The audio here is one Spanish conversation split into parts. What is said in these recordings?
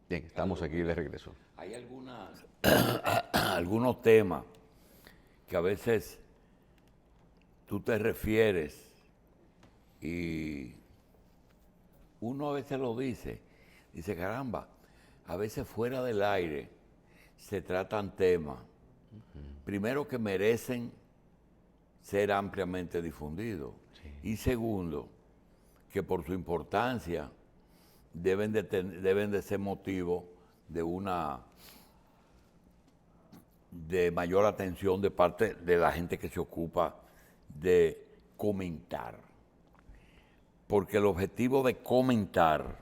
Bien, estamos aquí de regreso. Hay algunos temas que a veces tú te refieres y uno a veces lo dice, caramba, a veces fuera del aire se tratan temas, primero que merecen ser ampliamente difundidos y segundo, que por su importancia deben de ser motivo de mayor atención de parte de la gente que se ocupa de comentar. Porque el objetivo de comentar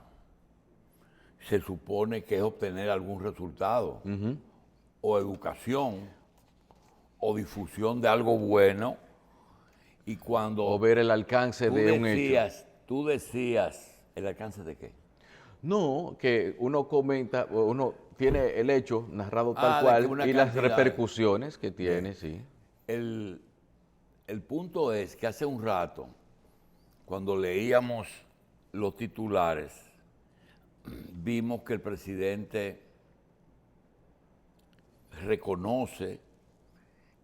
se supone que es obtener algún resultado, o educación, o difusión de algo bueno. Y cuando O ver el alcance de un hecho. tú decías, ¿el alcance de qué? No, que uno comenta, uno tiene el hecho narrado tal De que cual una y las cantidad. repercusiones que tiene, Bien. sí. El punto es que hace un rato, cuando leíamos los titulares, vimos que el presidente reconoce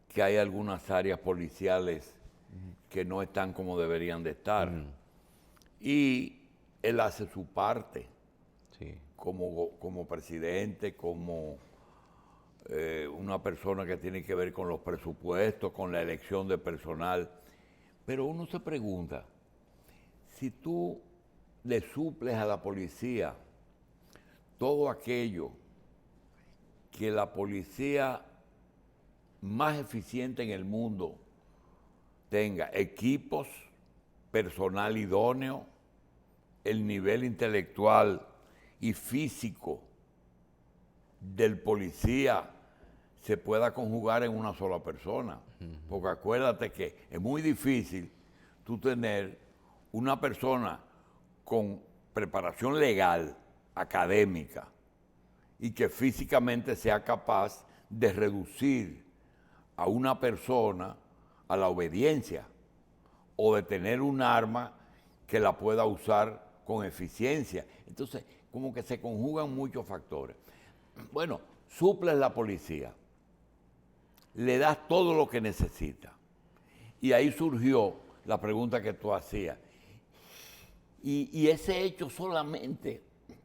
que hay algunas áreas policiales que no están como deberían de estar. Y él hace su parte Sí. como presidente, como una persona que tiene que ver con los presupuestos, con la elección de personal. Pero uno se pregunta, si tú le suples a la policía todo aquello que la policía más eficiente en el mundo tenga, equipos, personal idóneo, el nivel intelectual y físico del policía se pueda conjugar en una sola persona. Porque acuérdate que es muy difícil tú tener una persona con preparación legal, académica, y que físicamente sea capaz de reducir a una persona a la obediencia o de tener un arma que la pueda usar con eficiencia. Entonces, como que se conjugan muchos factores. Bueno, suples la policía, le das todo lo que necesita. Y ahí surgió la pregunta que tú hacías. Y ese hecho solamente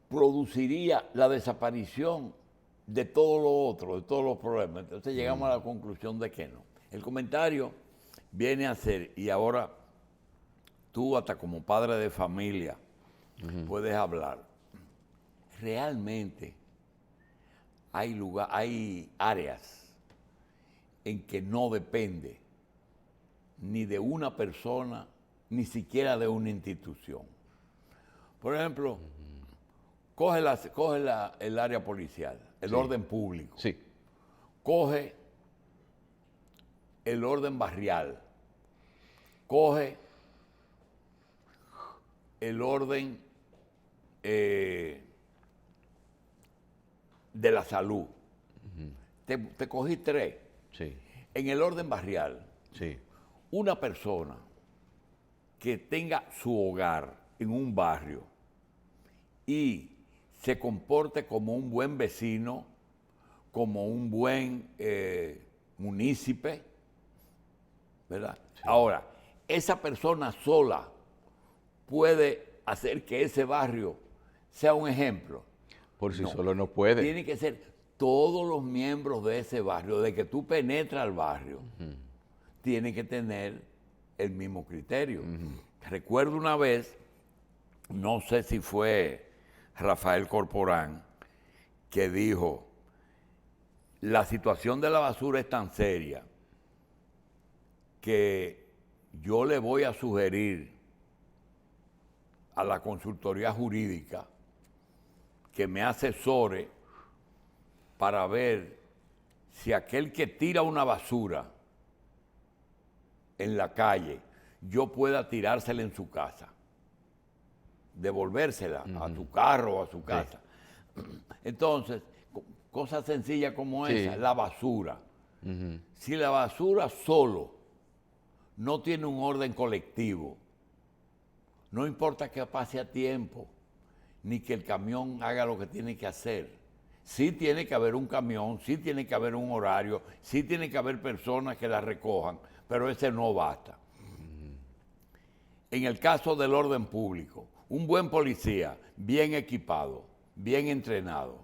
produciría la desaparición de todo lo otro, de todos los problemas. Entonces llegamos a la conclusión de que no. El comentario viene a ser, y ahora tú hasta como padre de familia puedes hablar, realmente hay áreas en que no depende ni de una persona, ni siquiera de una institución. Por ejemplo, coge el área policial, el orden público, Sí. coge el orden barrial, coge el orden de la salud. Te cogí tres. Sí. En el orden barrial, Sí. una persona que tenga su hogar en un barrio y se comporte como un buen vecino, como un buen munícipe, ¿verdad? Sí. Ahora, esa persona sola puede hacer que ese barrio sea un ejemplo. Por sí solo no puede. Tiene que ser todos los miembros de ese barrio, de que tú penetras al barrio, tienen que tener el mismo criterio. Recuerdo una vez, no sé si fue Rafael Corporán, que dijo, la situación de la basura es tan seria que yo le voy a sugerir a la consultoría jurídica que me asesore para ver si aquel que tira una basura en la calle, yo pueda tirársela en su casa, devolvérsela a su carro o a su casa. Sí. Entonces, cosas sencillas como esa, la basura. Si la basura solo no tiene un orden colectivo, no importa que pase a tiempo, ni que el camión haga lo que tiene que hacer. Sí tiene que haber un camión, sí tiene que haber un horario, sí tiene que haber personas que la recojan, pero ese no basta. En el caso del orden público, un buen policía, bien equipado, bien entrenado,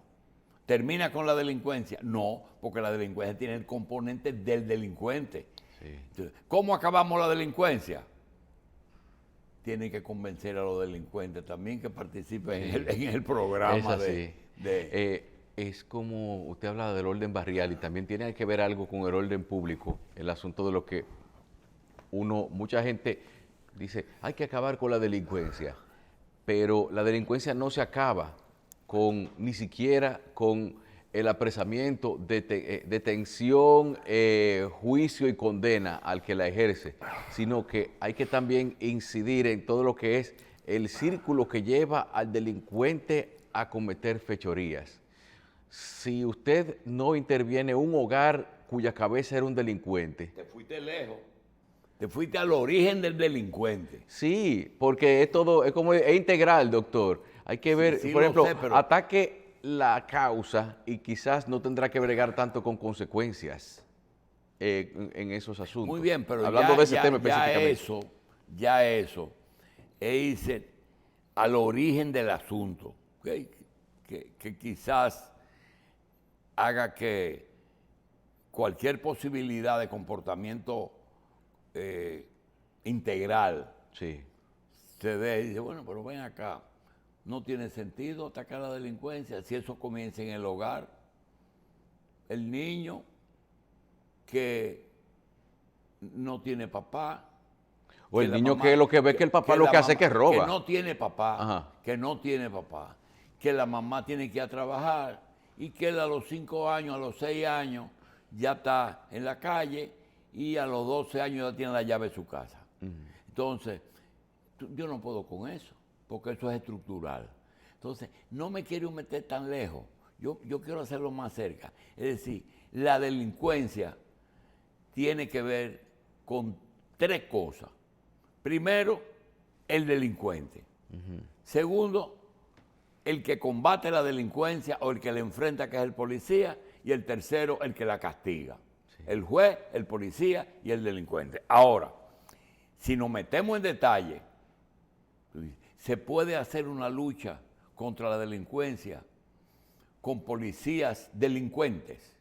¿termina con la delincuencia? No, porque la delincuencia tiene el componente del delincuente. Sí. Entonces, ¿cómo acabamos la delincuencia? Tienen que convencer a los delincuentes también que participen en el programa Es así. de Es como usted habla del orden barrial y también tiene que ver algo con el orden público, el asunto de lo que mucha gente dice, hay que acabar con la delincuencia, pero la delincuencia no se acaba ni siquiera con el apresamiento, detención, juicio y condena al que la ejerce, sino que hay que también incidir en todo lo que es el círculo que lleva al delincuente a cometer fechorías. Si usted no interviene en un hogar cuya cabeza era un delincuente. Te fuiste lejos. Te fuiste al origen del delincuente. Sí, porque es integral, doctor. Hay que ver, sí por lo ejemplo, sé, pero- ataque la causa y quizás no tendrá que bregar tanto con consecuencias en esos asuntos. Muy bien, pero hablando de ese tema específicamente. ya eso es irse al origen del asunto, ¿okay? Que quizás haga que cualquier posibilidad de comportamiento integral Sí. se dé y dice, bueno, pero ven acá, no tiene sentido atacar la delincuencia si eso comienza en el hogar. El niño que no tiene papá. O el la niño mamá- que lo que ve que el papá lo la que hace es que mamá- roba. Que no tiene papá, Ajá. que no tiene papá, que la mamá tiene que ir a trabajar y que él a los 5 años, a los 6 años, ya está en la calle y a los 12 años ya tiene la llave de su casa. Entonces, yo no puedo con eso, porque eso es estructural. Entonces, no me quiero meter tan lejos, yo quiero hacerlo más cerca. Es decir, la delincuencia tiene que ver con 3 cosas. Primero, el delincuente. Segundo, el que combate la delincuencia o el que la enfrenta, que es el policía. Y el tercero, el que la castiga. Sí. El juez, el policía y el delincuente. Ahora, si nos metemos en detalle, ¿se puede hacer una lucha contra la delincuencia con policías delincuentes?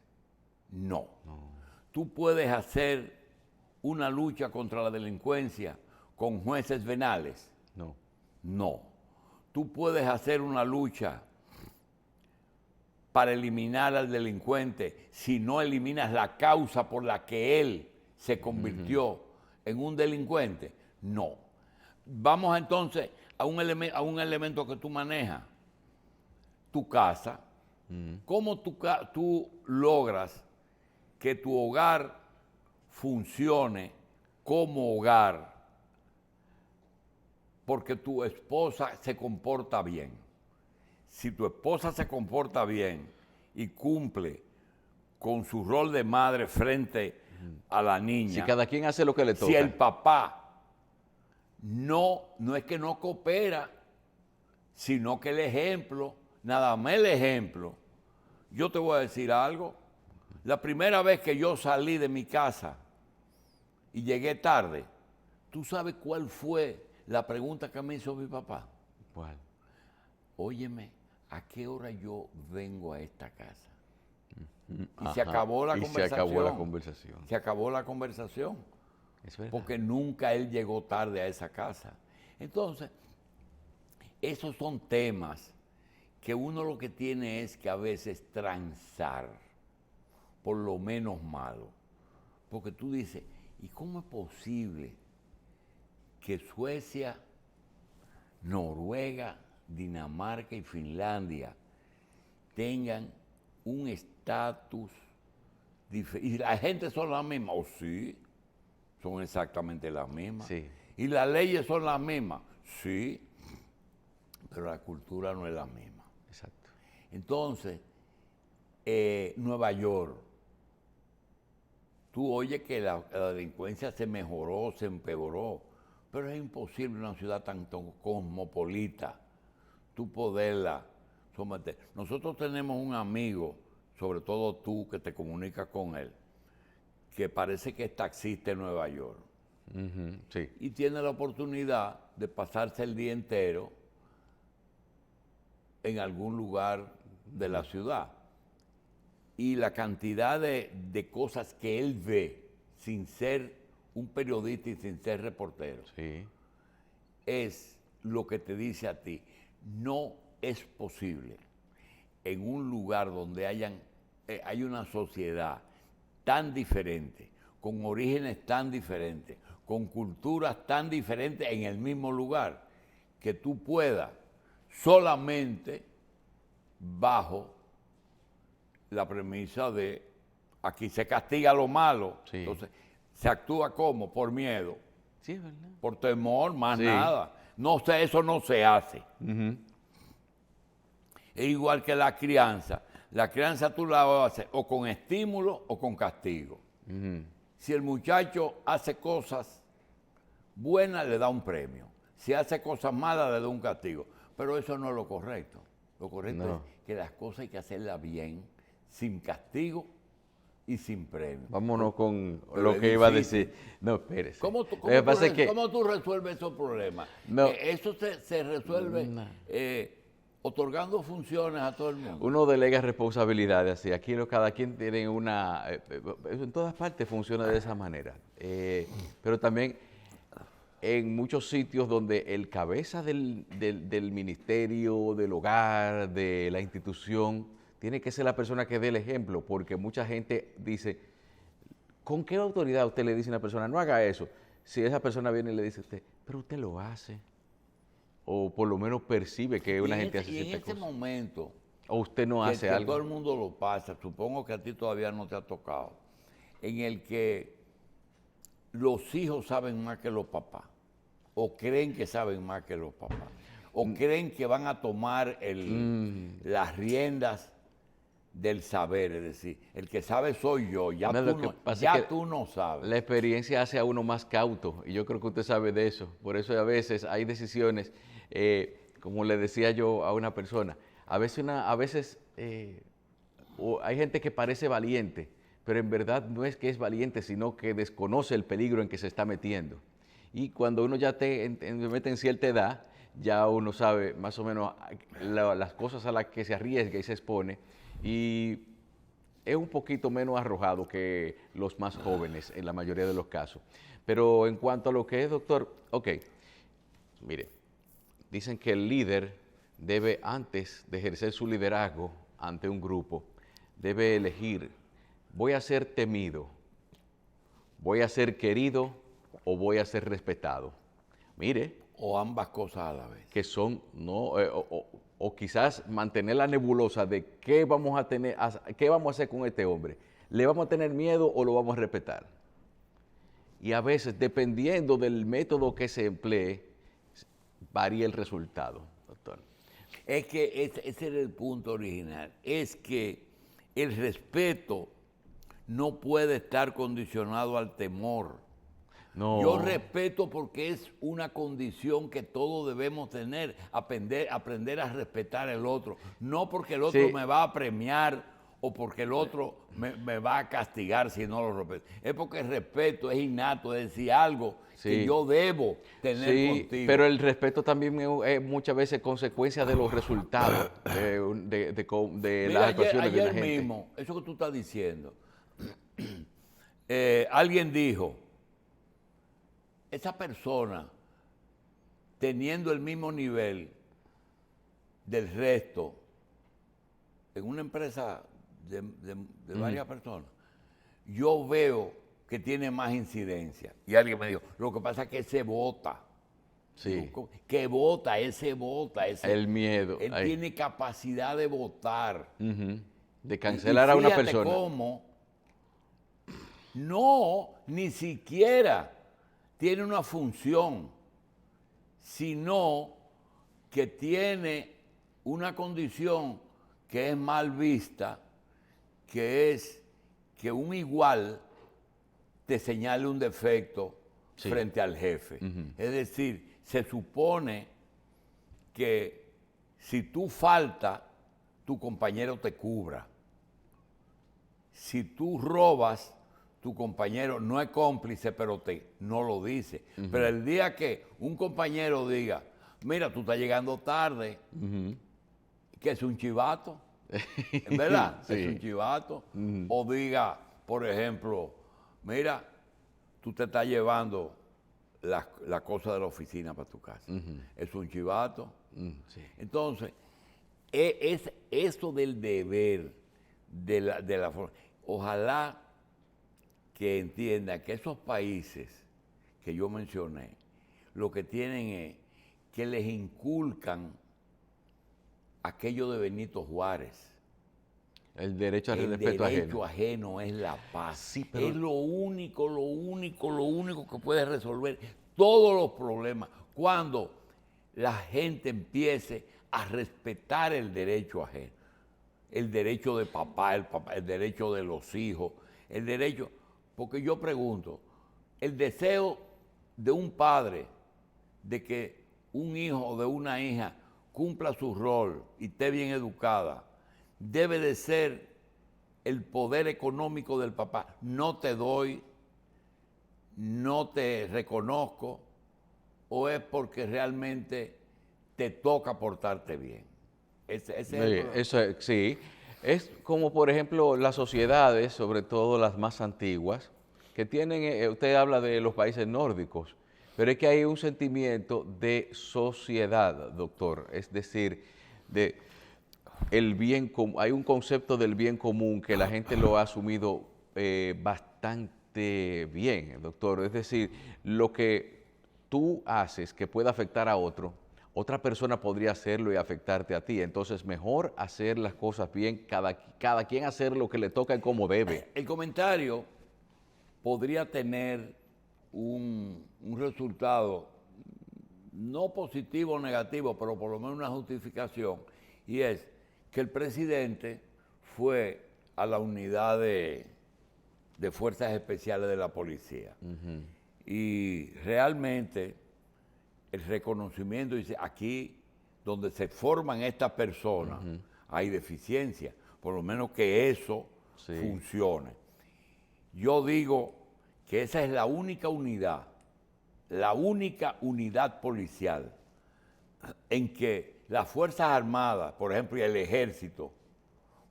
No. Tú puedes hacer una lucha contra la delincuencia con jueces venales. No. No. Tú puedes hacer una lucha para eliminar al delincuente si no eliminas la causa por la que él se convirtió en un delincuente. No. Vamos entonces a un elemento que tú manejas, tu casa. ¿Cómo tú logras que tu hogar funcione como hogar? Porque tu esposa se comporta bien. Si tu esposa se comporta bien y cumple con su rol de madre frente a la niña. Si cada quien hace lo que le toca. Si el papá no es que no coopera, sino que el ejemplo, nada más el ejemplo. Yo te voy a decir algo. La primera vez que yo salí de mi casa y llegué tarde, ¿tú sabes cuál fue la pregunta que me hizo mi papá? ¿Cuál? Óyeme, ¿a qué hora yo vengo a esta casa? Y Ajá. se acabó la conversación. Se acabó la conversación. Se acabó la conversación. Es verdad. Porque nunca él llegó tarde a esa casa. Entonces, esos son temas que uno lo que tiene es que a veces transar por lo menos malo. Porque tú dices, ¿y cómo es posible que Suecia, Noruega, Dinamarca y Finlandia tengan un estatus diferente? ¿Y la gente son las mismas? ¿O sí? Son exactamente las mismas. Sí. ¿Y las leyes son las mismas? Sí, pero la cultura no es la misma. Exacto. Entonces, Nueva York, tú oyes que la delincuencia se mejoró, se empeoró, pero es imposible una ciudad tan cosmopolita tú poderla someter. Nosotros tenemos un amigo, sobre todo tú que te comunicas con él, que parece que es taxista en Nueva York. Sí. Y tiene la oportunidad de pasarse el día entero en algún lugar de la ciudad. Y la cantidad de cosas que él ve sin ser un periodista y sin ser reportero, Sí. es lo que te dice a ti. No es posible en un lugar donde hay una sociedad tan diferente, con orígenes tan diferentes, con culturas tan diferentes en el mismo lugar, que tú puedas solamente bajo la premisa de aquí se castiga lo malo. Sí. Entonces, se actúa como por miedo, Sí, es verdad. por temor, más Sí. nada. No sé, eso no se hace. Es igual que la crianza. La crianza tú la haces o con estímulo o con castigo. Si el muchacho hace cosas buenas, le da un premio. Si hace cosas malas, le da un castigo. Pero eso no es lo correcto. Lo correcto No. es que las cosas hay que hacerlas bien, sin castigo y sin premio. Vámonos con Pero lo es que iba a difícil. decir. No, espérese. ¿Cómo Lo que pasa es que cómo tú resuelves esos problemas? No. Eso se resuelve No. otorgando funciones a todo el mundo. uno delega responsabilidades, así aquí cada quien tiene una, en todas partes funciona de esa manera, pero también en muchos sitios donde el cabeza del ministerio, del hogar, de la institución, tiene que ser la persona que dé el ejemplo, porque mucha gente dice, ¿con qué autoridad usted le dice a una persona, no haga eso? Si esa persona viene y le dice a usted, pero usted lo hace, o por lo menos percibe que una gente hace Y en cierta ese cosa, momento o usted no que, hace que todo el algo. mundo lo pasa, supongo que a ti todavía no te ha tocado, en el que los hijos saben más que los papás, o creen que saben más que los papás, o creen que van a tomar las riendas del saber, es decir, el que sabe soy yo, ya, No, lo que tú, pasa ya es que tú no sabes. la experiencia hace a uno más cauto y yo creo que usted sabe de eso. Por eso a veces hay decisiones, como le decía yo a una persona, a veces hay gente que parece valiente, pero en verdad no es que es valiente, sino que desconoce el peligro en que se está metiendo. Y cuando uno ya mete en cierta edad, ya uno sabe más o menos las cosas a las que se arriesga y se expone. Y es un poquito menos arrojado que los más jóvenes en la mayoría de los casos. Pero en cuanto a lo que es, doctor, ok, mire, dicen que el líder debe, antes de ejercer su liderazgo ante un grupo, debe elegir, voy a ser temido, voy a ser querido o voy a ser respetado. Mire, O ambas cosas a la vez. que son, no, o quizás mantener la nebulosa de qué vamos a tener, qué vamos a hacer con este hombre. ¿Le vamos a tener miedo o lo vamos a respetar? Y a veces, dependiendo del método que se emplee, varía el resultado, doctor. Es que ese era el punto original, es que el respeto no puede estar condicionado al temor. No. Yo respeto porque es una condición que todos debemos tener, aprender a respetar al otro. No porque el otro Sí. me va a premiar o porque el otro me va a castigar si no lo respeto. Es porque el respeto es innato, es decir, algo que Sí. yo debo tener Sí, contigo. pero el respeto también es muchas veces consecuencia de los resultados de Mira, las actuaciones de la ayer gente. mismo, eso que tú estás diciendo, alguien dijo, esa persona, teniendo el mismo nivel del resto, en una empresa de varias personas, yo veo que tiene más incidencia. Y alguien me dijo, lo que pasa es que se vota. Sí. Digo, ¿qué vota? Ese vota. El miedo. Él ahí. tiene capacidad de votar. Ujú. De Y cancelar a una fíjate persona. cómo no, ni siquiera tiene una función, sino que tiene una condición que es mal vista, que es que un igual te señale un defecto Sí. frente al jefe. Es decir, se supone que si tú faltas, tu compañero te cubra. Si tú robas, tu compañero no es cómplice, pero no lo dice. Pero el día que un compañero diga, mira, tú estás llegando tarde, que es un chivato, ¿verdad? Sí. Es un chivato. O diga, por ejemplo, mira, tú te estás llevando la cosa de la oficina para tu casa. Es un chivato. Sí. Entonces, es eso del deber de la forma. Ojalá que entiendan que esos países que yo mencioné, lo que tienen es que les inculcan aquello de Benito Juárez. El derecho al El respeto derecho ajeno. ajeno es la paz. Sí, pero- Es lo único que puede resolver todos los problemas. Cuando la gente empiece a respetar el derecho ajeno. El derecho de papá, el derecho de los hijos, el derecho... Porque yo pregunto, el deseo de un padre de que un hijo o de una hija cumpla su rol y esté bien educada, debe de ser el poder económico del papá. No te doy, no te reconozco, o es porque realmente te toca portarte bien. Ese es el problema. Eso sí. Es como, por ejemplo, las sociedades, sobre todo las más antiguas, que tienen, usted habla de los países nórdicos, pero es que hay un sentimiento de sociedad, doctor. Es decir, de el bien común. Hay un concepto del bien común que la gente lo ha asumido bastante bien, doctor. Es decir, lo que tú haces que pueda afectar a otro, otra persona podría hacerlo y afectarte a ti. Entonces, mejor hacer las cosas bien, cada quien hacer lo que le toca y como debe. El comentario podría tener un resultado no positivo o negativo, pero por lo menos una justificación, y es que el presidente fue a la unidad de fuerzas especiales de la policía. Y realmente el reconocimiento dice, aquí donde se forman estas personas hay deficiencia, por lo menos que eso Sí. funcione. Yo digo que esa es la única unidad policial en que las Fuerzas Armadas, por ejemplo, y el Ejército,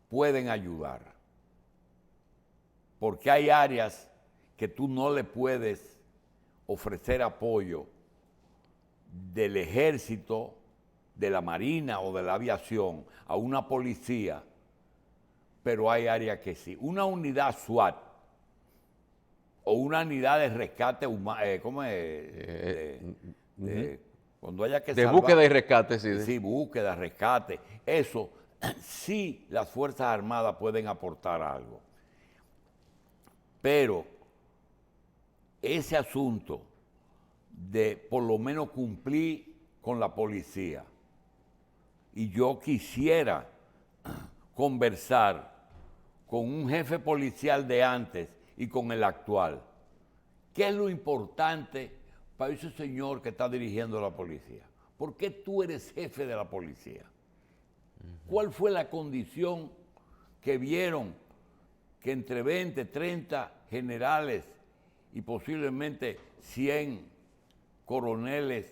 pueden ayudar. Porque hay áreas que tú no le puedes ofrecer apoyo del Ejército, de la Marina o de la Aviación a una policía, pero hay áreas que sí. Una unidad SWAT o una unidad de rescate humano, ¿cómo es? Cuando haya que De salvar. búsqueda y rescate, sí. Sí, búsqueda, rescate. Eso sí las Fuerzas Armadas pueden aportar algo. Pero ese asunto de por lo menos cumplir con la policía, y yo quisiera conversar con un jefe policial de antes y con el actual. ¿Qué es lo importante para ese señor que está dirigiendo la policía? ¿Por qué tú eres jefe de la policía? ¿Cuál fue la condición que vieron que entre 20, 30 generales y posiblemente 100 coroneles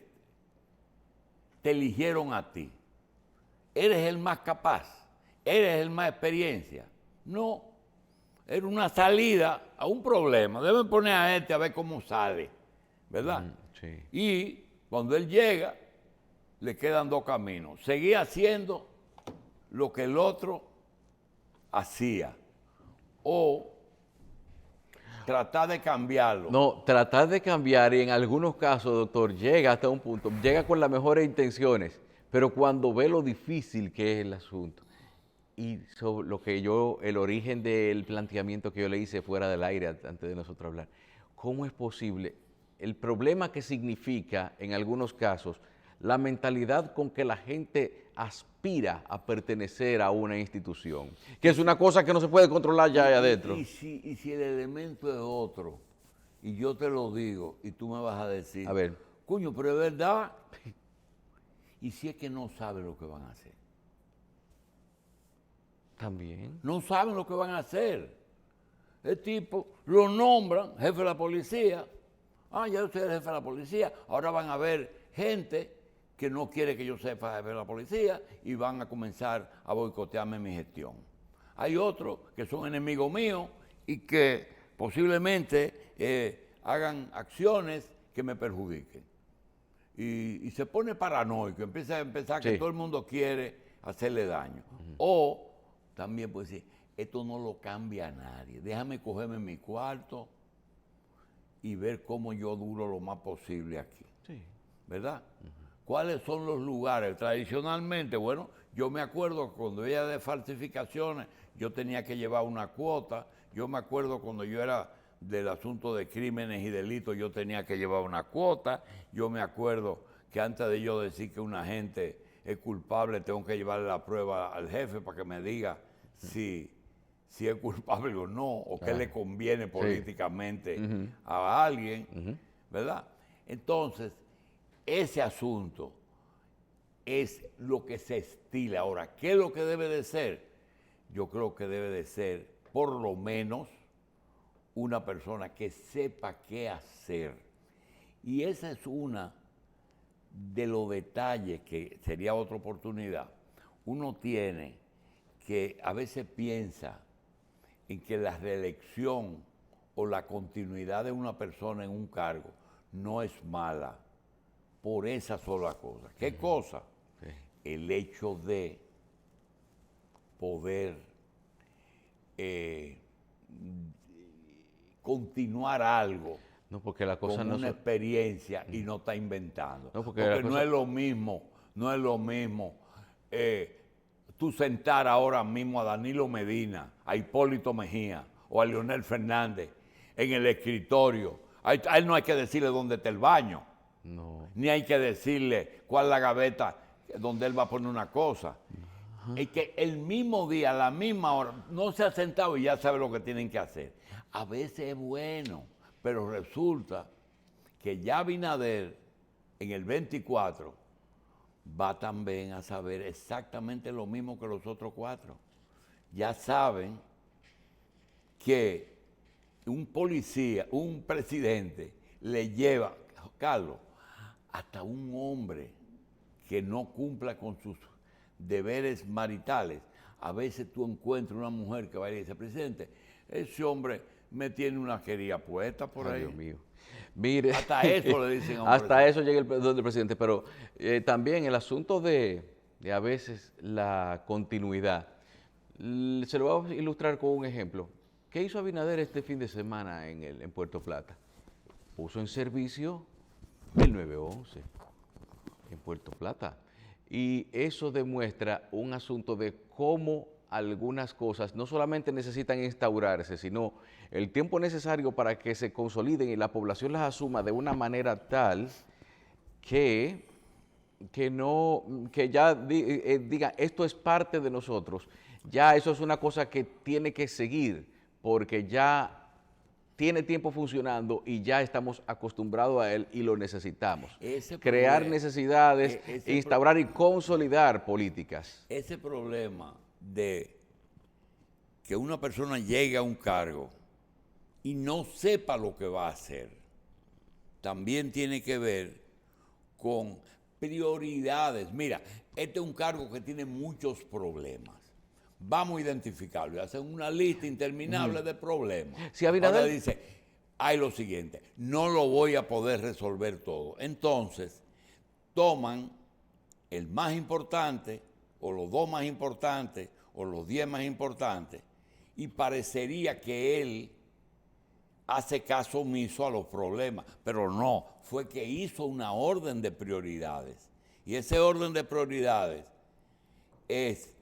te eligieron a ti? ¿Eres el más capaz? ¿Eres el más experiencia? No, era una salida a un problema. Deben poner a este a ver cómo sale, ¿verdad? Sí. Y cuando él llega, le quedan dos caminos. Seguir haciendo lo que el otro hacía o tratar de cambiarlo. No, tratar de cambiar y en algunos casos, doctor, llega hasta un punto, llega con las mejores intenciones, pero cuando ve lo difícil que es el asunto y sobre lo que el origen del planteamiento que yo le hice fuera del aire antes de nosotros hablar, ¿cómo es posible? El problema que significa en algunos casos la mentalidad con que la gente aspira a pertenecer a una institución, que es una cosa que no se puede controlar ya ahí adentro. Y si el elemento es otro, y yo te lo digo, y tú me vas a decir, A ver. coño, pero es verdad. ¿Y si es que no saben lo que van a hacer? También. No saben lo que van a hacer. El tipo lo nombran jefe de la policía. Ah, ya usted es jefe de la policía. Ahora van a ver gente que no quiere que yo sepa jefe de la policía y van a comenzar a boicotearme mi gestión. Hay otros que son enemigos míos y que posiblemente hagan acciones que me perjudiquen. Y se pone paranoico, empieza a pensar que Sí. todo el mundo quiere hacerle daño. O también puede decir, esto no lo cambia a nadie, déjame cogerme mi cuarto y ver cómo yo duro lo más posible aquí, Sí. ¿verdad? ¿Cuáles son los lugares? Tradicionalmente, bueno, yo me acuerdo cuando era de falsificaciones, yo tenía que llevar una cuota. Yo me acuerdo cuando yo era del asunto de crímenes y delitos, yo tenía que llevar una cuota. Yo me acuerdo que antes de yo decir que un agente es culpable, tengo que llevarle la prueba al jefe para que me diga si es culpable o no, o qué le conviene políticamente a alguien, ¿verdad? Entonces, ese asunto es lo que se estila. Ahora, ¿qué es lo que debe de ser? Yo creo que debe de ser, por lo menos, una persona que sepa qué hacer. Y esa es una de los detalles que sería otra oportunidad. Uno tiene que a veces piensa en que la reelección o la continuidad de una persona en un cargo no es mala por esa sola cosa. ¿Qué cosa? El hecho de poder continuar algo No, porque la cosa con no una es... experiencia y no está inventando. No, porque porque la no cosa- es lo mismo, no es lo mismo tú sentar ahora mismo a Danilo Medina, a Hipólito Mejía o a Leonel Fernández en el escritorio. A él no hay que decirle dónde está el baño, No. ni hay que decirle cuál es la gaveta donde él va a poner una cosa. Es que el mismo día, a la misma hora, no se ha sentado y ya sabe lo que tienen que hacer. A veces es bueno, pero resulta que ya Abinader en el 24 va también a saber exactamente lo mismo que los otros cuatro. Ya saben que un policía, un presidente, le lleva, Carlos, hasta un hombre que no cumpla con sus deberes maritales. A veces tú encuentras una mujer que va y dice, presidente, ese hombre me tiene una quería puesta por Ay, ahí. Dios mío. Mire, Hasta eso le dicen a un hasta presidente. eso llega el presidente, pero también el asunto de a veces la continuidad. Se lo voy a ilustrar con un ejemplo. ¿Qué hizo Abinader este fin de semana en Puerto Plata? Puso en servicio el 911 en Puerto Plata. Y eso demuestra un asunto de cómo algunas cosas no solamente necesitan instaurarse, sino el tiempo necesario para que se consoliden y la población las asuma de una manera tal que, que ya diga, esto es parte de nosotros. Ya eso es una cosa que tiene que seguir, porque ya tiene tiempo funcionando y ya estamos acostumbrados a él y lo necesitamos. Crear necesidades, instaurar y consolidar políticas. Ese problema de que una persona llegue a un cargo y no sepa lo que va a hacer, también tiene que ver con prioridades. Mira, este es un cargo que tiene muchos problemas. Vamos a identificarlo y hacen una lista interminable de problemas. Si Abinader... Ahora dice, hay lo siguiente, no lo voy a poder resolver todo. Entonces, toman el más importante, o los dos más importantes, o los 10 más importantes, y parecería que él hace caso omiso a los problemas, pero no, fue que hizo una orden de prioridades. Y ese orden de prioridades es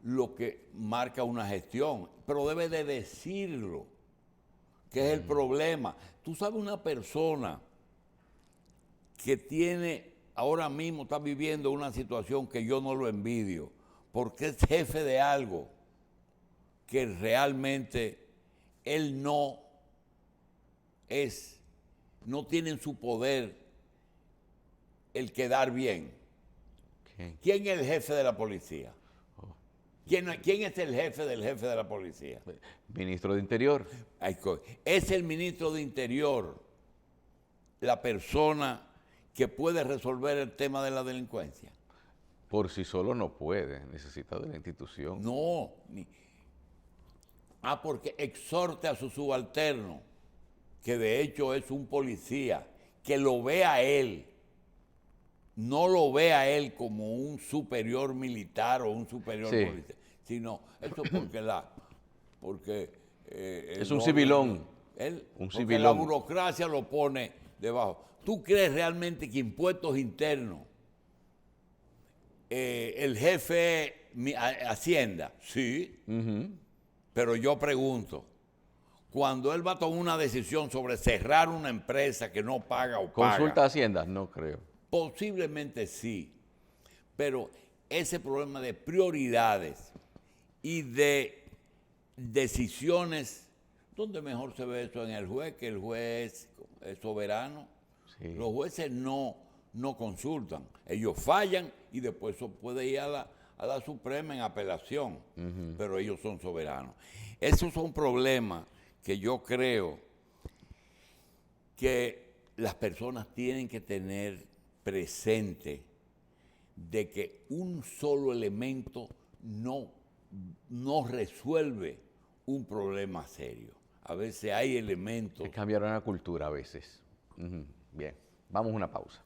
lo que marca una gestión, pero debe de decirlo, que es el problema. Tú sabes, una persona que tiene, ahora mismo está viviendo una situación que yo no lo envidio, porque es jefe de algo que realmente él no tiene en su poder el quedar bien. ¿Quién es el jefe de la policía? ¿Quién es el jefe del jefe de la policía? Ministro de Interior. Es el ministro de Interior la persona que puede resolver el tema de la delincuencia. Por sí solo no puede, necesita de la institución. No. Porque exhorte a su subalterno, que de hecho es un policía, que lo vea a él. No lo ve a él como un superior militar o un superior policial, sino eso porque es un civilón. Porque la burocracia lo pone debajo. ¿Tú crees realmente que impuestos internos, el jefe Hacienda? Sí, pero yo pregunto, cuando él va a tomar una decisión sobre cerrar una empresa que no paga o paga. ¿Consulta a Hacienda? No creo. Posiblemente sí, pero ese problema de prioridades y de decisiones, ¿dónde mejor se ve eso? En el juez, que el juez es soberano. Sí. Los jueces no consultan, ellos fallan y después eso puede ir a la Suprema en apelación, pero ellos son soberanos. Esos son problemas que yo creo que las personas tienen que tener presente, de que un solo elemento no resuelve un problema serio. A veces hay elementos... Que cambiaron la cultura a veces. Bien, vamos a una pausa.